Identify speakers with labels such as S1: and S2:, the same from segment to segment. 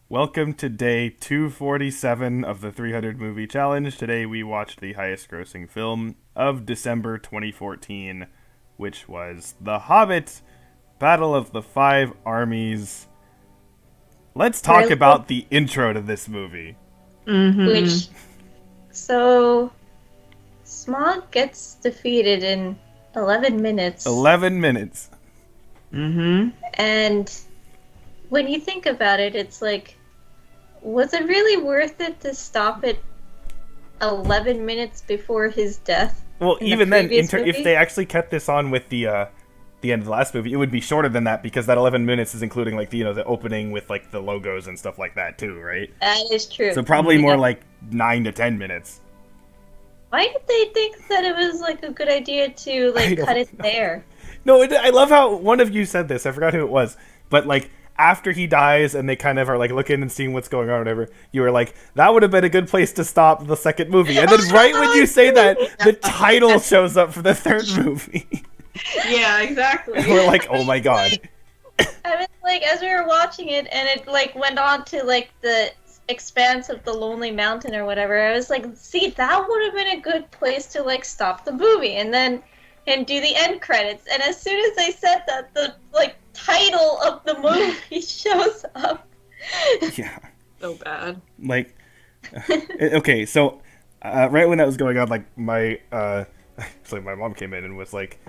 S1: Welcome to day 247 of the 300 movie challenge. Today we watched the highest grossing film of December 2014, which was The Hobbit, Battle of the Five Armies. Let's talk about the intro to this movie.
S2: Which, so, Smaug gets defeated in 11 minutes.
S1: 11 minutes.
S2: And when you think about it, it's like, was it really worth it to stop it 11 minutes before his death?
S1: Well, even then, if
S2: movie?
S1: they actually kept this on with the end of the last movie, it would be shorter than that because that 11 minutes is including like the opening with like the logos and stuff like that too, right?
S2: That is true.
S1: So probably more like 9 to 10 minutes.
S2: Why did they think that it was like a good idea to like cut it there?
S1: No, I love how one of you said this. I forgot who it was, but like after he dies and they kind of are like looking and seeing what's going on or whatever, you were like, that would have been a good place to stop the second movie. And then right when you say that, the title shows up for the third movie.
S3: Yeah, exactly.
S1: And we're like, oh my god.
S2: I was like, as we were watching it and it like went on to like the expanse of the Lonely Mountain or whatever, I was like, see, that would have been a good place to like stop the movie and do the end credits. And as soon as they said that, the like title of the movie shows up.
S1: Yeah.
S3: So bad.
S1: Like, okay, so right when that was going on, like my mom came in and was like,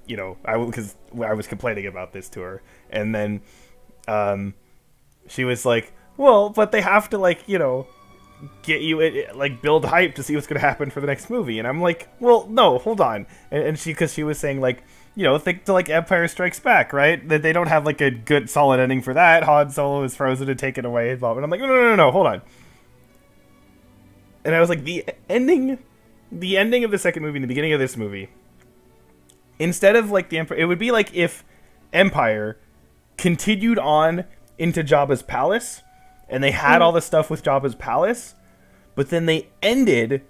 S1: because I was complaining about this to her, and then she was like, well, but they have to like get you like build hype to see what's going to happen for the next movie. And I'm like, well, no, hold on. And because she was saying like, think to like Empire Strikes Back, right? That they don't have like a good solid ending for that. Han Solo is frozen and taken away and I'm like, no, hold on. And I was like, the ending of the second movie and the beginning of this movie, instead of like the Empire, it would be like if Empire continued on into Jabba's palace and they had all the stuff with Jabba's palace, but then they ended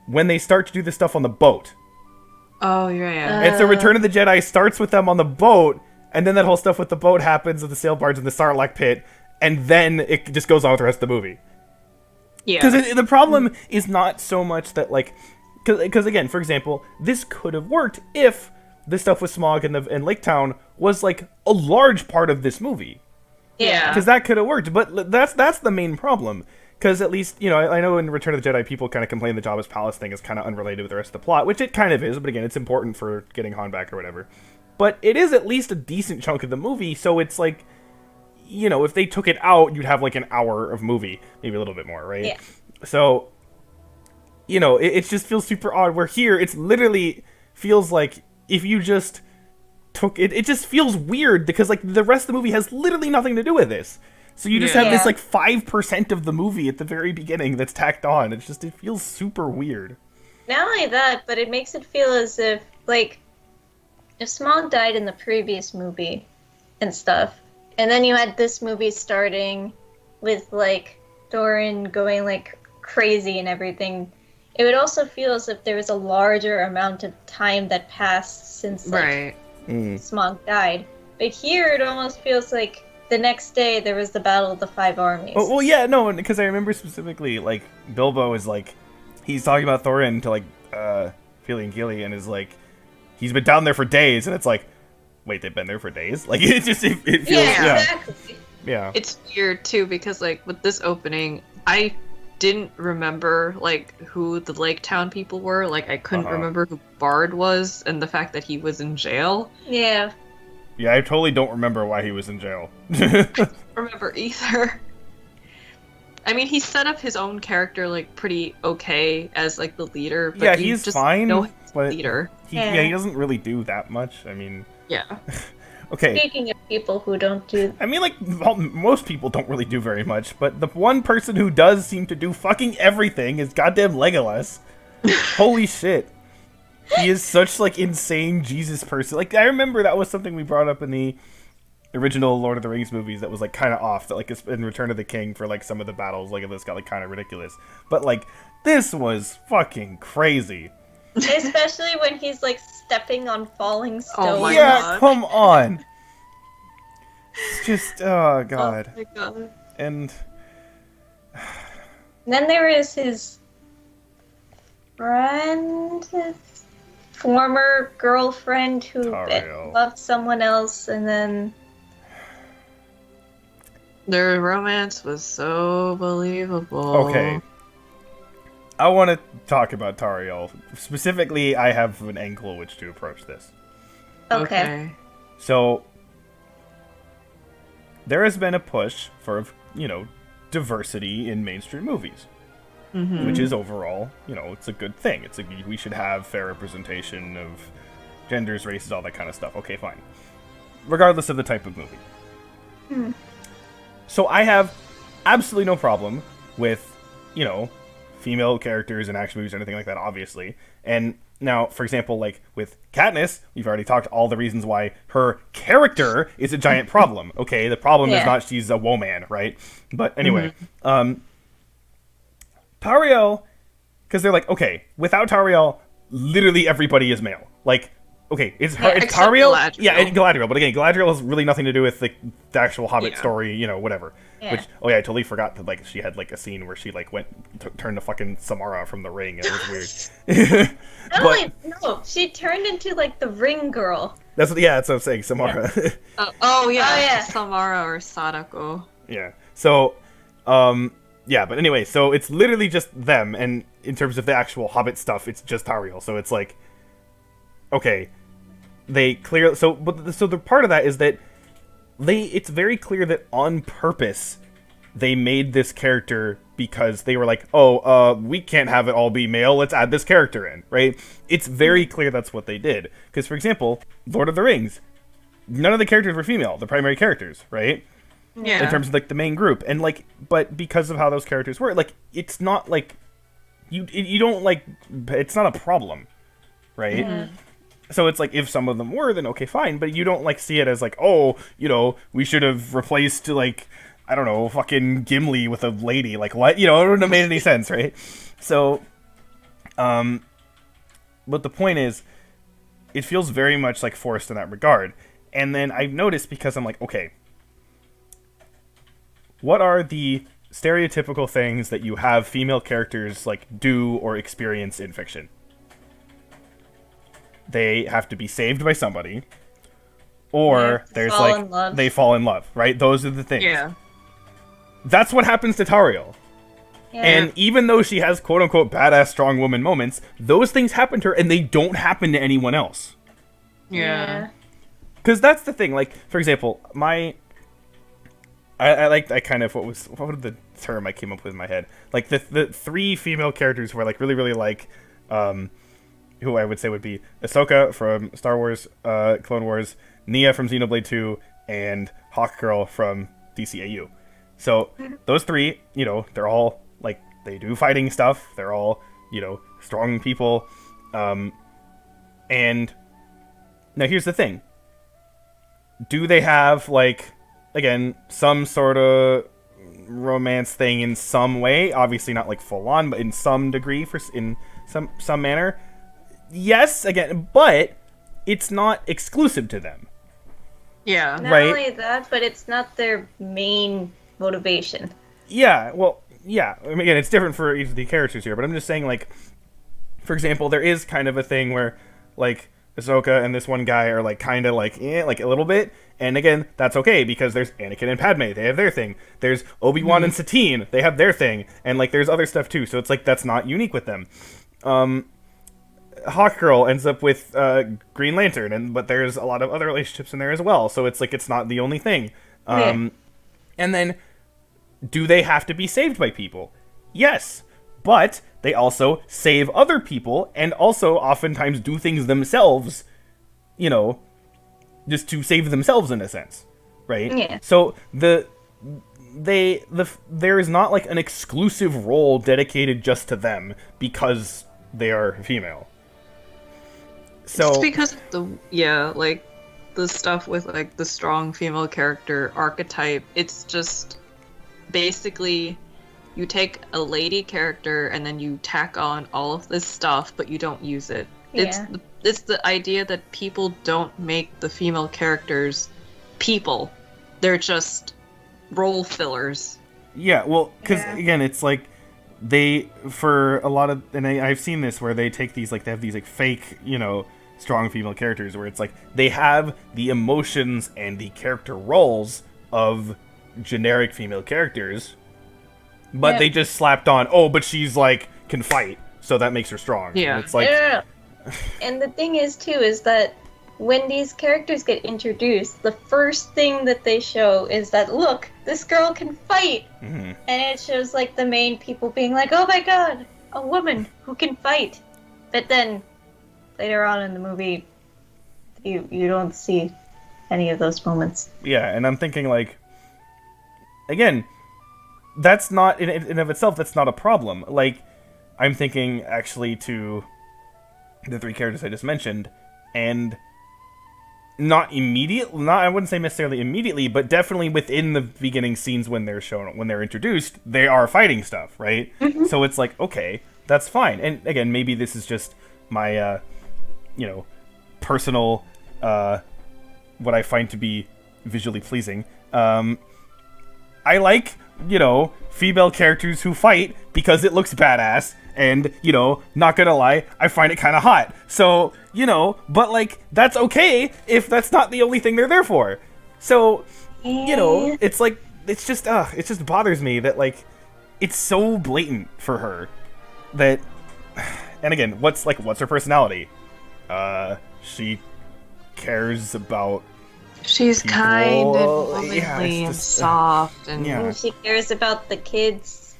S1: when they start to do the stuff on the boat.
S3: Oh, yeah.
S1: And so Return of the Jedi starts with them on the boat, and then that whole stuff with the boat happens with the sail barge and the Sarlacc pit, and then it just goes on with the rest of the movie.
S3: Yeah.
S1: Because the problem is not so much that, like... Because again, for example, this could have worked if the stuff with Smaug and Lake Town was, like, a large part of this movie.
S3: Yeah.
S1: Because that could have worked, but that's the main problem. Because at least, I know in Return of the Jedi, people kind of complain the Jabba's palace thing is kind of unrelated with the rest of the plot, which it kind of is, but again, it's important for getting Han back or whatever. But it is at least a decent chunk of the movie, so it's like, if they took it out, you'd have like an hour of movie, maybe a little bit more, right?
S2: Yeah.
S1: So, it just feels super odd, where here, it's literally feels like if you just took it, it just feels weird, because like the rest of the movie has literally nothing to do with this. So you just have this like 5% of the movie at the very beginning that's tacked on. It feels super weird.
S2: Not only that, but it makes it feel as if like if Smaug died in the previous movie and stuff, and then you had this movie starting with like Thorin going like crazy and everything, it would also feel as if there was a larger amount of time that passed since like Smaug died. But here it almost feels like the next day there was the Battle of the Five Armies.
S1: Oh, well, yeah, no, because I remember specifically, like, Bilbo is like, he's talking about Thorin to, like, Fili and Gilly, and is like, he's been down there for days, and it's like, wait, they've been there for days? Like, it feels,
S2: exactly.
S1: Yeah.
S3: It's weird, too, because, like, with this opening, I didn't remember, like, who the Lake Town people were. Like, I couldn't remember who Bard was, and the fact that he was in jail.
S2: Yeah.
S1: Yeah, I totally don't remember why he was in jail.
S3: I don't remember either. I mean, he set up his own character, like, pretty okay as, like, the leader. But
S1: yeah, he's
S3: just
S1: fine,
S3: know he's
S1: but
S3: leader.
S1: He doesn't really do that much. I mean...
S3: Yeah.
S1: Okay.
S2: Speaking of people who don't do...
S1: I mean, like, well, most people don't really do very much, but the one person who does seem to do fucking everything is goddamn Legolas. Holy shit. He is such, like, insane Jesus person. Like, I remember that was something we brought up in the original Lord of the Rings movies that was, like, kind of off. That, like, in Return of the King for, like, some of the battles, like, this got, like, kind of ridiculous. But, like, this was fucking crazy.
S2: Especially when he's, like, stepping on falling stones.
S3: Oh my
S1: yeah,
S3: God.
S1: come on. It's just, oh, God.
S3: Oh my God.
S1: and
S2: then there is his friend, his former girlfriend who
S1: Tariel.
S2: loved someone else, and then
S3: Their romance was so believable.
S1: okay. I want to talk about Tariel. Specifically, I have an angle which to approach this.
S2: okay.
S1: So, there has been a push for, diversity in mainstream movies.
S3: Mm-hmm.
S1: Which is overall, it's a good thing. We should have fair representation of genders, races, all that kind of stuff. Okay, fine. Regardless of the type of movie.
S2: Hmm.
S1: So I have absolutely no problem with, female characters in action movies or anything like that, obviously. And now, for example, like with Katniss, we've already talked all the reasons why her character is a giant problem. Okay, the problem is not she's a woman, right? But anyway, Tariel, because they're like, okay, without Tariel, literally everybody is male. Like, okay, it's Tariel,
S3: Galadriel.
S1: yeah, and Galadriel. But again, Galadriel has really nothing to do with the actual Hobbit story, whatever.
S2: Yeah.
S1: Which, oh yeah, I totally forgot that like she had like a scene where she like turned to fucking Samara from the ring. It was weird.
S2: No, she turned into like the ring girl.
S1: That's what I'm saying, Samara.
S3: Yeah.
S2: Oh, yeah.
S3: Samara or Sadako.
S1: Yeah. So, yeah, but anyway, so it's literally just them, and in terms of the actual Hobbit stuff, it's just Tariel. So it's like, okay, they clear. So the part of that is that it's very clear that on purpose they made this character because they were like, we can't have it all be male. Let's add this character in, right? It's very clear that's what they did. Because, for example, Lord of the Rings, none of the characters were female, the primary characters, right?
S3: Yeah.
S1: In terms of like the main group, and like, but because of how those characters were, like, it's not like you don't like, it's not a problem, right?
S2: Mm-hmm.
S1: So it's like if some of them were, then okay, fine, but you don't like see it as like, we should have replaced like, I don't know, fucking Gimli with a lady, like what? It wouldn't have made any sense, right? So, but the point is, it feels very much like forced in that regard. And then I've noticed, because I'm like, okay, what are the stereotypical things that you have female characters like do or experience in fiction? They have to be saved by somebody, or there's like they fall in love, right? Those are the things.
S3: Yeah.
S1: That's what happens to Tariel.
S2: Yeah.
S1: And even though she has quote unquote badass strong woman moments, those things happen to her and they don't happen to anyone else.
S3: Yeah.
S1: Because that's the thing. Like, for example, I kind of what was the term I came up with in my head? Like the three female characters who are like really, really like who I would say would be Ahsoka from Star Wars Clone Wars, Nia from Xenoblade 2, and Hawkgirl from DCAU. So those three, they're all like, they do fighting stuff. They're all, strong people. And now here's the thing. Do they have like, again, some sort of romance thing in some way? Obviously not like full on, but in some degree, in some manner. Yes, again, but it's not exclusive to them.
S3: Yeah.
S2: Not only that, but it's not their main motivation.
S1: Yeah, well, yeah. I mean, again, it's different for each of the characters here, but I'm just saying, like, for example, there is kind of a thing where, like, Ahsoka and this one guy are, like, kind of, like, like, a little bit, and again, that's okay, because there's Anakin and Padme, they have their thing. There's Obi-Wan and Satine, they have their thing, and, like, there's other stuff, too, so it's, like, that's not unique with them. Hawkgirl ends up with Green Lantern, but there's a lot of other relationships in there as well, so it's, like, it's not the only thing. And then, do they have to be saved by people? Yes, but they also save other people, and also oftentimes do things themselves, just to save themselves in a sense, right?
S2: Yeah.
S1: So there is not like an exclusive role dedicated just to them because they are female. So
S3: it's because of the stuff with like the strong female character archetype. It's just basically you take a lady character and then you tack on all of this stuff, but you don't use it.
S2: Yeah.
S3: It's the idea that people don't make the female characters people. They're just role fillers.
S1: Yeah, well, because
S2: Yeah.
S1: again, it's like they for a lot of, and I've seen this where they take these like they have these like fake, strong female characters where it's like they have the emotions and the character roles of generic female characters, but
S2: Yeah.
S1: they just slapped on, oh, but she's like can fight, so that makes her strong.
S3: Yeah.
S1: And it's like,
S2: No. And the thing is too is that when these characters get introduced, the first thing that they show is that, look, this girl can fight.
S1: mhm.
S2: And it shows like the main people being like, oh my god, a woman who can fight. But then later on in the movie, you don't see any of those moments.
S1: Yeah, and I'm thinking like, again, that's not in and of itself. That's not a problem. Like, I'm thinking actually to the three characters I just mentioned, and not immediately. Not I wouldn't say necessarily immediately, but definitely within the beginning scenes when they're introduced, they are fighting stuff, right? So it's like, okay, that's fine. And again, maybe this is just my, personal, what I find to be visually pleasing. I like, female characters who fight because it looks badass, and, not gonna lie, I find it kind of hot. So, but, like, that's okay if that's not the only thing they're there for. So, it's like, it just bothers me that, like, it's so blatant for her that, and again, what's her personality? She cares about
S3: She's
S1: people.
S3: kind and womanly
S1: Yeah, it's
S3: and
S1: just,
S3: soft and
S1: yeah.
S2: And she cares about the kids.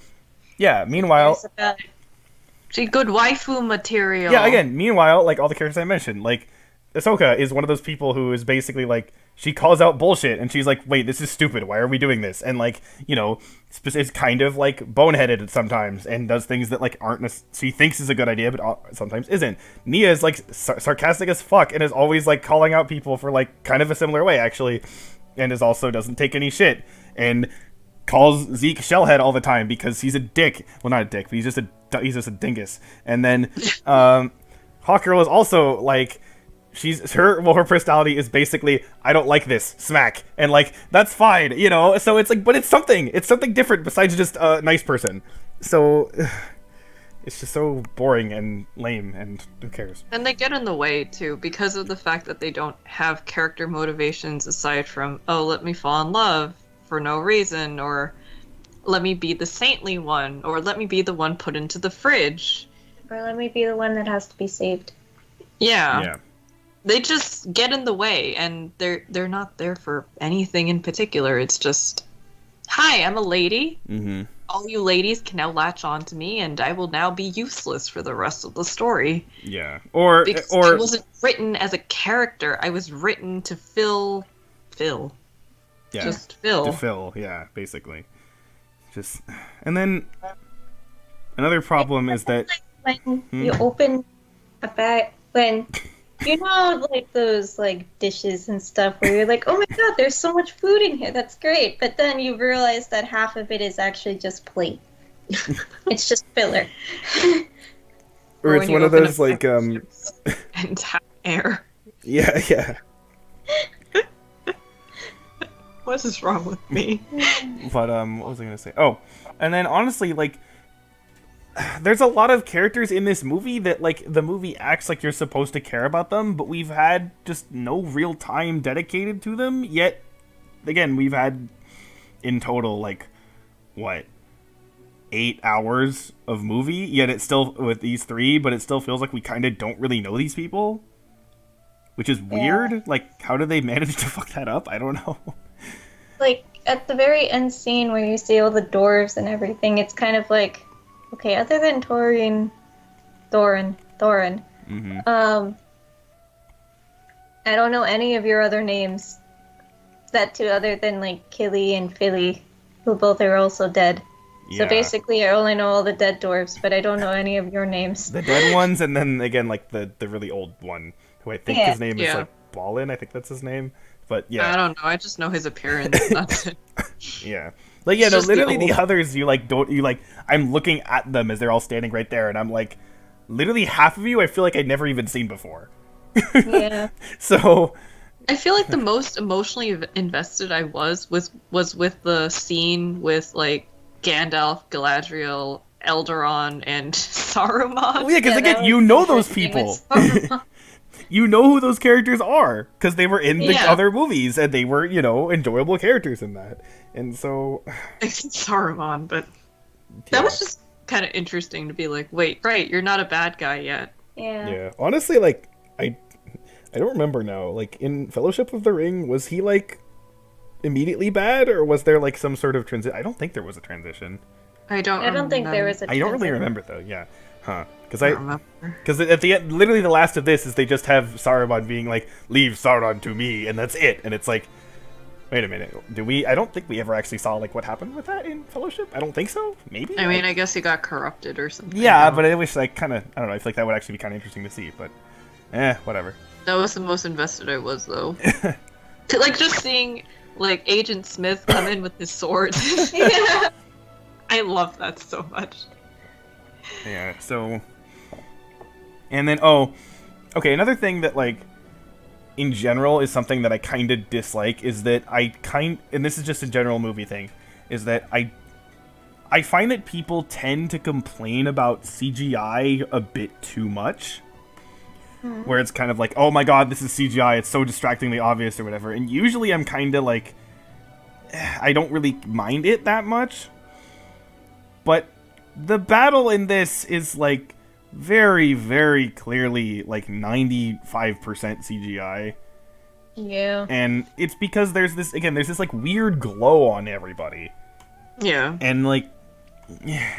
S1: Yeah, meanwhile,
S2: Cares about
S3: she good waifu material.
S1: yeah, again, meanwhile, like all the characters I mentioned, like Ahsoka is one of those people who is basically like she calls out bullshit and she's like, "Wait, this is stupid. Why are we doing this?" And like, is kind of like boneheaded sometimes and does things that like aren't she thinks is a good idea, but sometimes isn't. Nia is like sarcastic as fuck and is always like calling out people for like kind of a similar way actually, and is also doesn't take any shit and calls Zeke Shellhead all the time because he's a dick. Well, not a dick, but he's just a dingus. And then Hawkgirl is also like her personality is basically I don't like this smack, and like that's fine, so it's like, but it's something different besides just a nice person. So it's just so boring and lame, and who cares?
S3: And they get in the way too because of the fact that they don't have character motivations aside from, oh, let me fall in love for no reason, or let me be the saintly one, or let me be the one put into the fridge.
S2: or let me be the one that has to be saved.
S3: Yeah. They just get in the way, and they're not there for anything in particular. It's just, hi, I'm a lady.
S1: Mm-hmm.
S3: All you ladies can now latch on to me, and I will now be useless for the rest of the story.
S1: Yeah. Or
S3: Because I wasn't written as a character. I was written to fill.
S1: yeah,
S3: Just fill.
S1: to fill, yeah, basically. Just, and then another problem is that
S2: When you open a bag, when like those like dishes and stuff where you're like, oh my god, there's so much food in here, that's great, but then you realize that half of it is actually just plate. It's just filler.
S1: or it's
S3: when
S1: one
S3: you
S1: of
S3: open
S1: those
S3: a
S1: like
S3: and tap air.
S1: yeah.
S3: What is wrong with me?
S1: But what was I gonna say? Oh, and then honestly, like, there's a lot of characters in this movie that like the movie acts like you're supposed to care about them, but we've had just no real time dedicated to them. Yet, again, we've had in total like what 8 hours of movie. Yet it's still with these three, but it still feels like we kind of don't really know these people, which is weird. Like, how do they manage to fuck that up? I don't know.
S2: Like at the very end scene where you see all the doors and everything, it's kind of like, okay, other than Thorin,
S1: Mm-hmm.
S2: I don't know any of your other names. That too, other than like Killy and Philly, who both are also dead. So
S1: Yeah.
S2: basically, I only know all the dead dwarves, but I don't know any of your names.
S1: The dead ones, and then again, like the really old one, who I think
S2: Yeah.
S1: his name is
S3: Yeah.
S1: like Ballin. I think that's his name. But yeah,
S3: I don't know. I just know his appearance. That's it.
S1: yeah, like yeah,
S3: It's
S1: no,
S3: just the
S1: literally the
S3: old-
S1: others, you like don't you like. I'm looking at them as they're all standing right there, and I'm like, literally half of you, I feel like I'd never even seen before.
S2: Yeah.
S1: So
S3: I feel like the most emotionally invested I was with the scene with like Gandalf, Galadriel, Eldaron, and Saruman.
S1: Well, yeah, because
S2: Yeah,
S1: again,
S2: that
S1: you
S2: was
S1: know those
S2: interesting
S1: people.
S2: with Sauron.
S1: You know who those characters are because they were in the
S3: Yeah.
S1: other movies and they were, enjoyable characters in that. And so,
S3: Saruman, but
S1: yeah.
S3: that was just kind of interesting to be like, wait, right, you're not a bad guy yet.
S2: Yeah.
S1: Yeah. Honestly, like I don't remember now. Like in Fellowship of the Ring, was he like immediately bad, or was there like some sort of transition? I don't think there was a transition.
S3: I don't
S2: think there was a
S1: I don't really
S2: transition.
S1: remember though. Yeah. Huh. Because
S3: I don't remember.
S1: Because at the end, literally the last of this is they just have Saruman being like, "Leave Sauron to me," and that's it. And it's like, wait a minute, I don't think we ever actually saw like what happened with that in Fellowship. I don't think so. Maybe.
S3: I mean, I guess he got corrupted or something.
S1: Yeah, but I wish I kind of, I don't know. I feel like that would actually be kind of interesting to see. But, whatever.
S3: That was the most invested I was, though. Like, just seeing, like, Agent Smith come in with his sword.
S2: Yeah.
S3: I love that so much.
S1: Yeah. So, and then okay. Another thing that like, in general, is something that I kind of dislike is that and this is just a general movie thing, is that I find that people tend to complain about CGI a bit too much. Where it's kind of like, oh my god, this is CGI, it's so distractingly obvious or whatever. And usually I'm kind of like, I don't really mind it that much. But the battle in this is like very, very clearly like 95% CGI.
S2: Yeah.
S1: And it's because there's this like weird glow on everybody.
S3: Yeah.
S1: And like,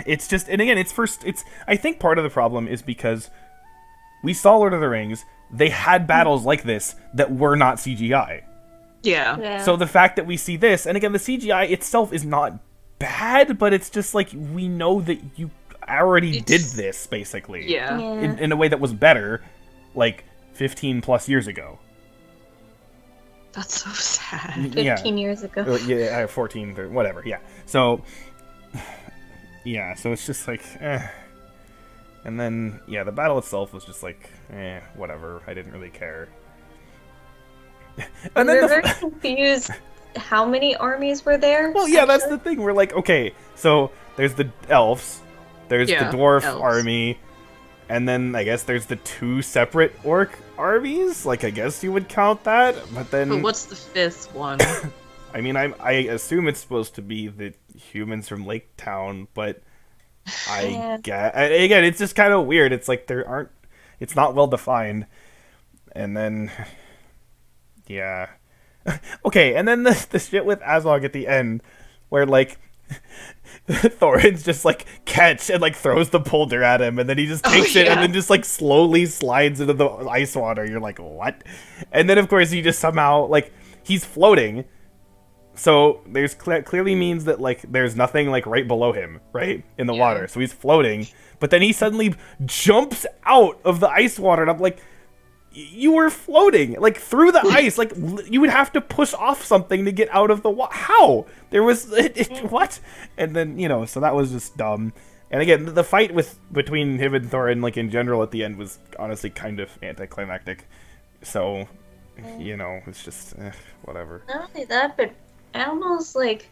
S1: it's just, and again, I think part of the problem is because we saw Lord of the Rings, they had battles like this that were not CGI.
S3: Yeah.
S2: Yeah.
S1: So the fact that we see this, and again, the CGI itself is not bad, but it's just like, we know that you already did this, basically.
S3: Yeah.
S1: In a way that was better, like, 15 plus years ago.
S3: That's so sad.
S2: 15 years ago.
S1: Yeah, 14, or whatever, yeah. So, yeah, so it's just like, And then, yeah, the battle itself was just like, whatever. I didn't really care. And
S2: We
S1: then
S2: were very confused how many armies were there.
S1: well, yeah, that's
S2: actually.
S1: the thing. We're like, okay, so there's the elves, there's the dwarf army, and then I guess there's the two separate orc armies. Like, I guess you would count that, but then...
S3: But what's the fifth one?
S1: I mean, I assume it's supposed to be the humans from Lake Town, but... Again, it's just kind of weird. It's like it's not well defined. And then, yeah. Okay, and then the shit with Azog at the end, where like, Thorin's just like catch and like throws the boulder at him, and then he just takes it and then just like slowly slides into the ice water. You're like, what? And then of course he just somehow, like, he's floating. So there's clearly means that like there's nothing like right below him, right, in the water. So he's floating, but then he suddenly jumps out of the ice water, and I'm like, you were floating like through the ice, like you would have to push off something to get out of the water. How? There was what? And then so that was just dumb. And again, the fight between him and Thorin, like in general, at the end was honestly kind of anticlimactic. So it's just whatever.
S2: Not only that, but animals like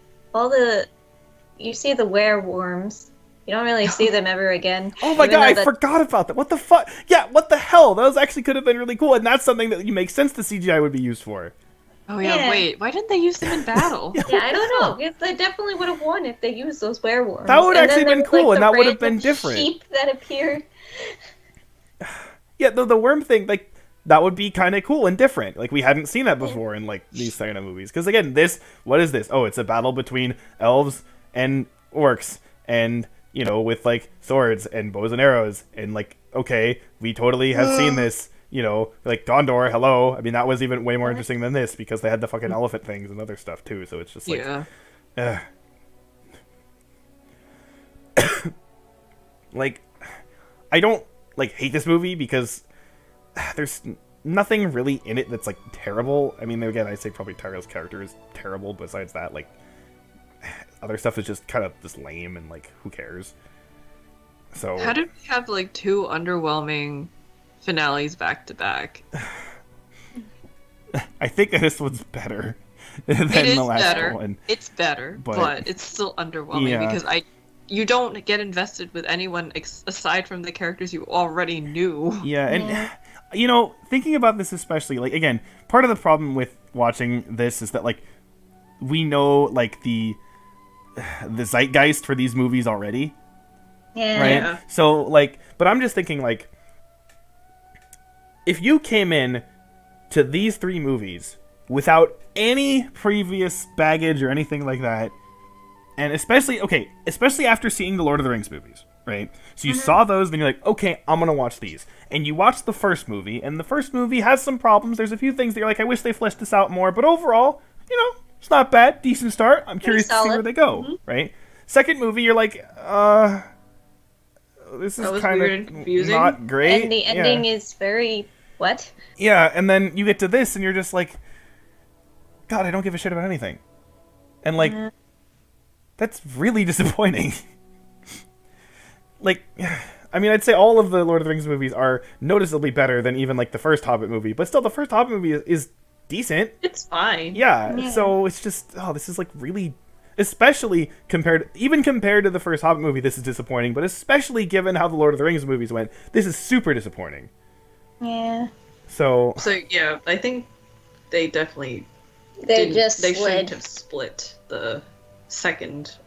S2: you see the werewolves. You don't really see them ever again.
S1: Oh my god, I forgot about that. What the fuck? Yeah, what the hell? Those actually could have been really cool, and that's something that makes sense the CGI would be used for.
S3: Oh yeah, wait, why didn't they use them in battle?
S2: Yeah, I don't know. They definitely would have won if they used those werewolves.
S1: That would
S2: and
S1: actually
S2: then
S1: been
S2: there was,
S1: cool,
S2: like,
S1: and
S2: the
S1: that would have
S2: random
S1: been different.
S2: Sheep that appeared.
S1: Yeah, the worm thing, like, that would be kind of cool and different. Like, we hadn't seen that before in, like, these kind of movies. Because, again, what is this? Oh, it's a battle between elves and orcs, and, with, like, swords and bows and arrows. And, like, okay, we totally have seen this, like, Gondor, hello. I mean, that was even way more interesting than this, because they had the fucking elephant things and other stuff, too. So it's just, like...
S3: Yeah.
S1: Like, I don't, like, hate this movie, because... there's nothing really in it that's like terrible. I mean, again, I'd say probably Tyrell's character is terrible. Besides that, like, other stuff is just kind of just lame and like, who cares? So
S3: how did we have like two underwhelming finales back to back?
S1: I think that this one's better. than
S3: It is
S1: the last
S3: better.
S1: one.
S3: It's better,
S1: But-
S3: but it's still underwhelming
S1: Yeah.
S3: because you don't get invested with anyone aside from the characters you already knew.
S1: Yeah, and you know, thinking about this especially, like, again, part of the problem with watching this is that, like, we know, like, the zeitgeist for these movies already,
S2: Yeah.
S1: right?
S3: Yeah.
S1: So, like, but I'm just thinking, like, if you came in to these three movies without any previous baggage or anything like that, and especially after seeing the Lord of the Rings movies, right? So you saw those, then you're like, okay, I'm gonna watch these. And you watch the first movie, and the first movie has some problems. There's a few things that you're like, I wish they fleshed this out more, but overall, you know, it's not bad. Decent start. I'm curious to see
S2: solid.
S1: where they go, right? Second movie, you're like, this
S3: That
S1: is
S3: was
S1: kind
S3: weird and
S1: of
S3: confusing.
S1: not great.
S2: And the ending is very what?
S1: Yeah, and then you get to this, and you're just like, God, I don't give a shit about anything. And, like, that's really disappointing. Like, I mean, I'd say all of the Lord of the Rings movies are noticeably better than even, like, the first Hobbit movie, but still, the first Hobbit movie is decent.
S3: It's fine.
S1: Yeah, so it's just, this is, like, really... Especially compared to the first Hobbit movie, this is disappointing, but especially given how the Lord of the Rings movies went, this is super disappointing.
S2: Yeah.
S1: So
S3: yeah, I think they definitely
S2: They just
S3: they
S2: slid.
S3: shouldn't have split the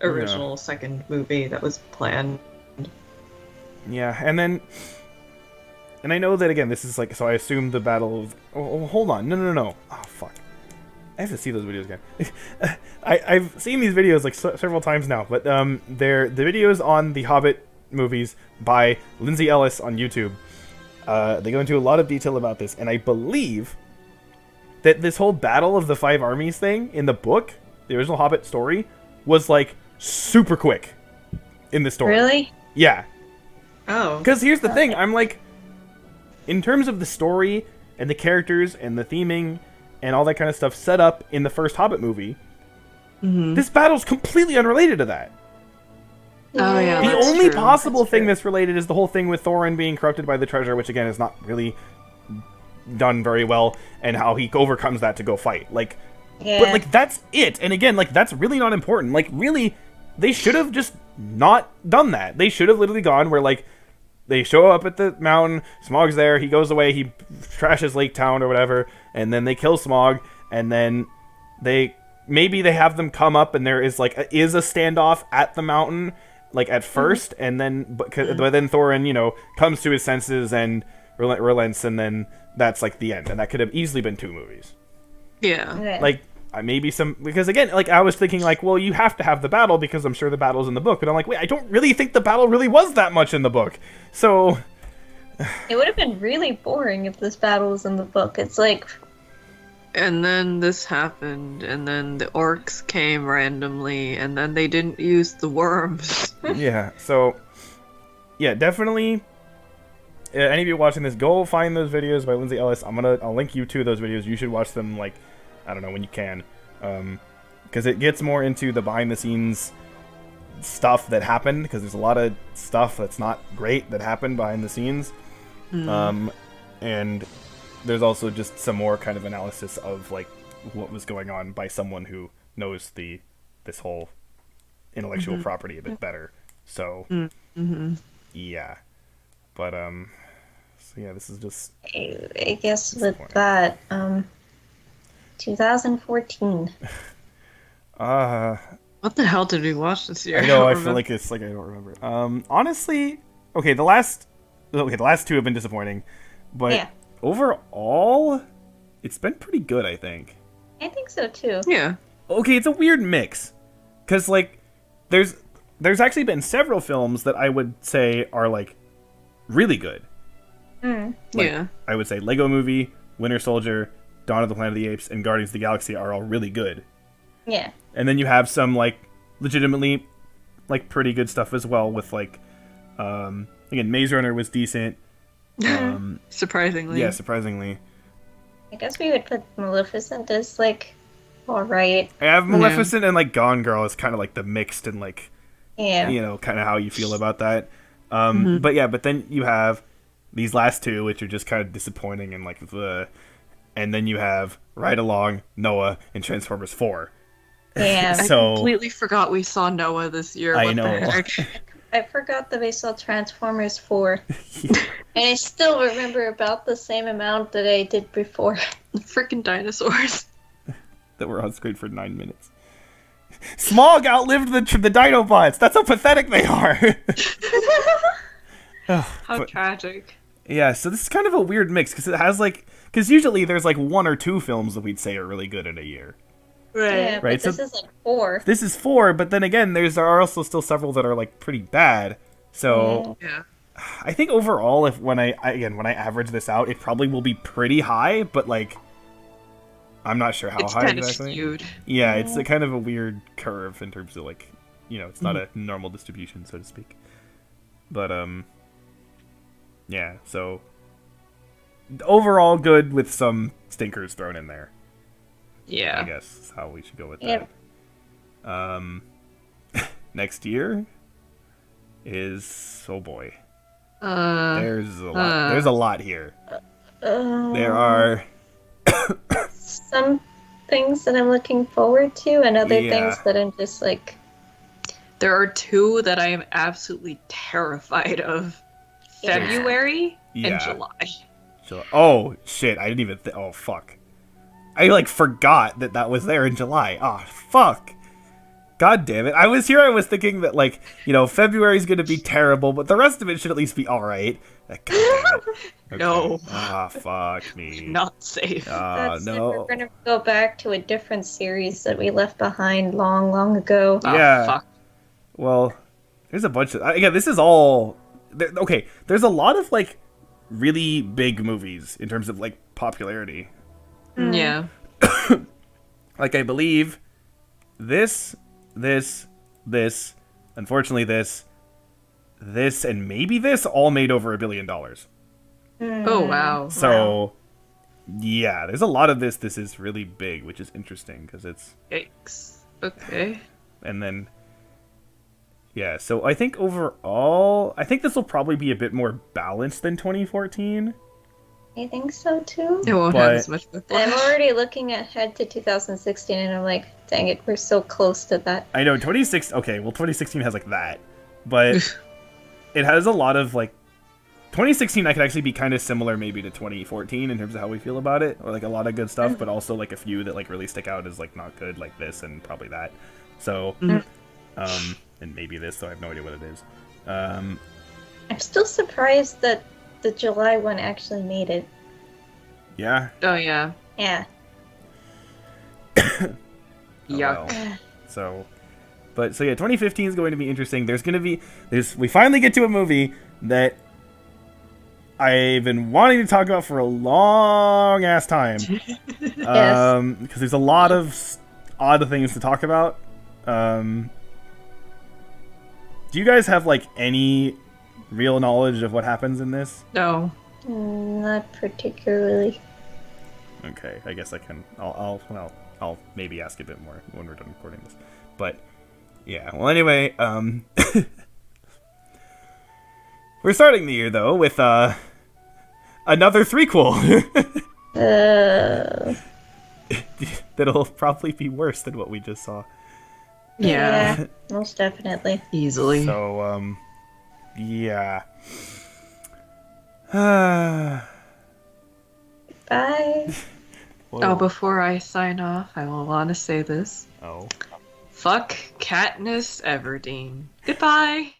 S3: original second movie that was planned.
S1: yeah, and I know that, again, this is like, so I assume the battle of... Oh, hold on. No. Oh, fuck. I have to see those videos again. I've seen these videos, like, several times now, but they're the videos on the Hobbit movies by Lindsay Ellis on YouTube. They go into a lot of detail about this, and I believe that this whole Battle of the Five Armies thing in the book, the original Hobbit story, was, like, super quick in the story.
S2: Really?
S1: Yeah.
S3: Oh.
S1: Because here's the thing, I'm like, in terms of the story and the characters and the theming and all that kind of stuff set up in the first Hobbit movie, this battle's completely unrelated to that.
S3: Oh yeah.
S1: The
S3: that's
S1: only
S3: true.
S1: possible thing
S3: true.
S1: that's related is the whole thing with Thorin being corrupted by the treasure, which again is not really done very well, and how he overcomes that to go fight. Like,
S2: Yeah.
S1: but like that's it. And again, like that's really not important. Like really, they should have just not done that. They should have literally gone where like they show up at the mountain, Smaug's there, he goes away, he trashes Lake Town or whatever, and then they kill Smaug, and then maybe they have them come up and there is like a standoff at the mountain, like at first, and then but then Thorin, you know, comes to his senses and relents, and then that's like the end, and that could have easily been 2 movies.
S3: Yeah.
S2: Okay.
S1: Like maybe some, because again, like I was thinking like, well, you have to have the battle because I'm sure the battle's in the book, but I'm like, wait, I don't really think the battle really was that much in the book. So
S2: It would have been really boring if this battle was in the book. It's like,
S3: And then this happened, and then the orcs came randomly, and then they didn't use the worms.
S1: yeah, so yeah, definitely. Any of you watching this, go find those videos by Lindsay Ellis. I'll link you to those videos. You should watch them, like, I don't know, when you can, because it gets more into the behind the scenes stuff that happened, because there's a lot of stuff that's not great that happened behind the scenes. And there's also just some more kind of analysis of like what was going on by someone who knows this whole intellectual property a bit better. So yeah, but so yeah, this is just
S2: I guess with
S1: Disappointing.
S2: that, 2014.
S3: What the hell did we watch this year?
S1: I know, I
S3: don't
S1: feel
S3: remember.
S1: like it's like I don't remember. Honestly, okay, the last 2 have been disappointing, but
S2: Yeah.
S1: overall, it's been pretty good, I think.
S2: I think so too.
S3: Yeah.
S1: Okay, it's a weird mix, because like there's actually been several films that I would say are like really good. Like,
S3: Yeah.
S1: I would say Lego Movie, Winter Soldier, Dawn of the Planet of the Apes, and Guardians of the Galaxy are all really good.
S2: Yeah.
S1: And then you have some like legitimately like pretty good stuff as well with like again, Maze Runner was decent.
S3: Surprisingly.
S1: Yeah, surprisingly.
S2: I guess we would put Maleficent as like alright.
S1: I have Maleficent and like Gone Girl is kind of like the mixed and like
S2: Yeah.
S1: you know, kind of how you feel about that. But yeah, but then you have these last 2, which are just kind of disappointing and like and then you have Ride Along, Noah, and Transformers 4.
S2: Yeah.
S3: I
S1: So-
S3: completely forgot we saw Noah this year.
S1: I
S3: What
S1: know.
S3: the heck?
S2: I forgot that we saw Transformers 4. And I still remember about the same amount that I did before.
S3: Freaking dinosaurs.
S1: That were on screen for 9 minutes. Smog outlived the Dinobots. That's how pathetic they are. Ugh,
S3: How
S1: but-
S3: tragic.
S1: yeah, so this is kind of a weird mix because it has like, because usually there's like 1 or 2 films that we'd say are really good in a year.
S2: Yeah,
S1: Right,
S2: but this
S1: so-
S2: is like 4.
S1: This is 4, but then again, there are also still several that are like pretty bad. So
S3: Yeah.
S1: I think overall, if when I average this out, it probably will be pretty high, but like, I'm not sure how
S3: It's
S1: high
S3: kind of
S1: exactly.
S3: skewed.
S1: Yeah, it's a kind of a weird curve in terms of like, it's not a normal distribution, so to speak. But yeah. So overall, good with some stinkers thrown in there. I
S3: Yeah.
S1: guess is how we should go with
S2: Yep.
S1: that. Next year is, oh boy, there's a lot. There's a lot here. There are.
S2: Some things that I'm looking forward to, and other
S1: Yeah.
S2: things that I'm just like,
S3: There are 2 that I am absolutely terrified of.
S2: Yeah.
S3: February
S1: Yeah.
S3: and July.
S1: Oh shit! I didn't even. Oh fuck! I like forgot that was there in July. Oh fuck! God damn it! I was thinking that like February's gonna be terrible, but the rest of it should at least be all right. God damn it! Okay.
S3: No.
S1: Ah fuck me.
S3: Not safe.
S2: that's
S1: no.
S2: We're gonna go back to a different series that we left behind long, long ago.
S3: Oh,
S1: Yeah.
S3: fuck.
S1: Well, there's a bunch of again. This is all okay. There's a lot of like really big movies in terms of like popularity.
S3: Yeah.
S1: Like I believe this, unfortunately this, and maybe this all made over $1 billion.
S3: Oh, wow.
S1: So yeah, there's a lot of this. This is really big, which is interesting because it's
S3: Yikes. Okay.
S1: and then yeah. So I think overall, I think this will probably be a bit more balanced than 2014.
S2: I think so too.
S3: It won't
S1: But-
S3: have as much
S2: I'm
S3: whiplash.
S2: already looking ahead to 2016, and I'm like, dang it, we're so close to that.
S1: I know 2016 has like that, but it has a lot of like 2016 I could actually be kind of similar maybe to 2014 in terms of how we feel about it, or like a lot of good stuff, but also like a few that like really stick out as like not good, like this and probably that. So and maybe this, so I have no idea what it is.
S2: I'm still surprised that the July one actually made it.
S1: Yeah.
S3: Oh, yeah.
S2: Yeah.
S1: Oh,
S3: Yuck.
S1: well. So yeah, 2015 is going to be interesting. We finally get to a movie that I've been wanting to talk about for a long ass time.
S2: Yes.
S1: Because there's a lot of odd things to talk about. Do you guys have like any real knowledge of what happens in this?
S3: No.
S2: Not particularly.
S1: Okay, I guess I'll maybe ask a bit more when we're done recording this. But yeah, well anyway, we're starting the year though with another threequel. That'll probably be worse than what we just saw.
S3: Yeah.
S2: Most definitely.
S3: Easily.
S1: So yeah.
S2: Bye.
S3: Oh, before I sign off, I will want to say this.
S1: Oh.
S3: Fuck Katniss Everdeen. Goodbye.